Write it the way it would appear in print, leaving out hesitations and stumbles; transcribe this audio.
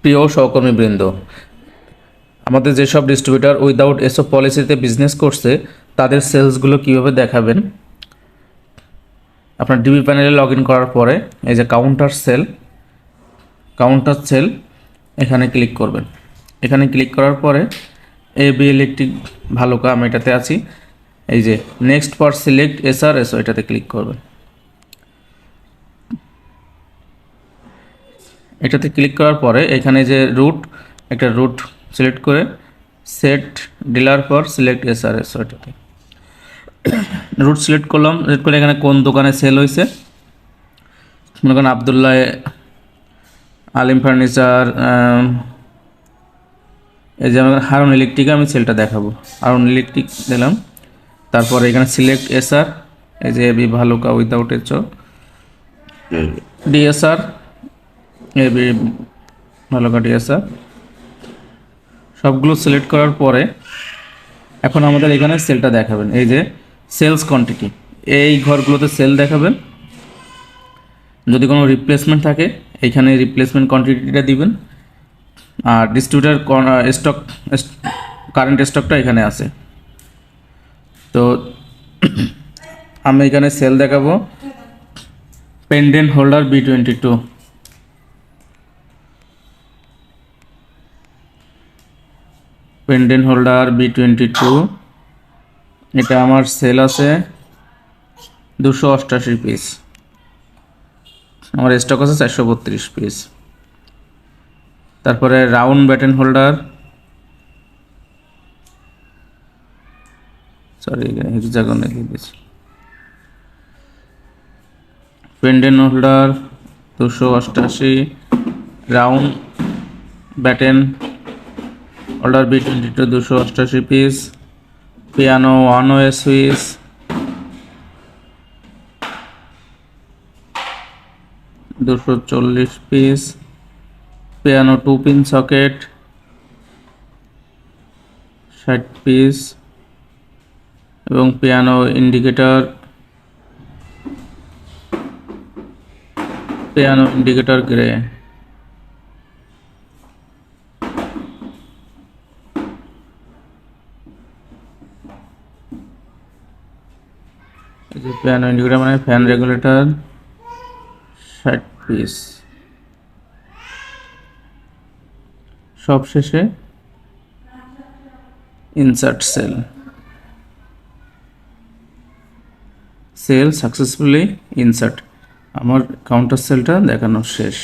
প্রিয় সহকর্মীবৃন্দ, আমাদের যেসব ডিস্ট্রিবিউটর উইদাউট এসব পলিসিতে বিজনেস করছে তাদের সেলসগুলো কীভাবে দেখাবেন। আপনার ডিবি প্যানেলে লগ ইন করার পরে এই যে কাউন্টার সেল এখানে ক্লিক করবেন। এখানে ক্লিক করার পরে এবি ইলেকট্রিক ভালুকা, আমি এটাতে আছি। এই যে নেক্সট ফর সিলেক্ট এসআরএসও এটাতে ক্লিক করবেন। এটাতে ক্লিক করার পরে এখানে যে একটা রুট সিলেক্ট করে সেট ডিলার ফর সিলেক্ট এসআরএসও এটাতে রুট সিলেক্ট করলাম। সিলেক্ট করে এখানে কোন দোকানে সেল হয়েছে, মনে করেন আবদুল্লাহ আলিম ফার্নিচার, এই যে আমার হারুন ইলেকট্রিকে আমি সেলটা দেখাবো। হারুন ইলেকট্রিক দিলাম, তারপরে এখানে সিলেক্ট এসআর, এই যে AB Bhaluka without HO, DSR AB Bhaluka DSR সবগুলো সিলেক্ট করার পরে এখন আমাদের এখানে সেলটা দেখাবেন। এই যে সেলস কোয়ান্টিটি, এই ঘরগুলোতে সেল দেখাবেন। যদি কোনো রিপ্লেসমেন্ট থাকে এইখানে রিপ্লেসমেন্ট কোয়ান্টিটিটা দিবেন। আর ডিস্ট্রিবিউটার স্টক কারেন্ট স্টকটা এখানে আছে। তো আমি এখানে সেল দেখাবো pendant holder B22, pendant holder B22, এটা আমার সেল আছে 288 পিস, আমার স্টক আছে 432 পিস। তারপরে round Batten holder, sorry his জায়গা লিখে দিয়েছি, pendant holder 288, round Batten holder B22 288 piece, piano 1 way switch 240 piece, piano 2 pin socket 60 piece এবং পিয়ানো ইন্ডিকেটর গ্রে। এই যে পিয়ানো ইন্ডিকেটর মানে ফ্যান রেগুলেটর 60 পিস। সবশেষে ইনসার্ট সেল সাকসেসফুলি ইনসার্ট, আমার counter সেলটা দেখানো শেষ।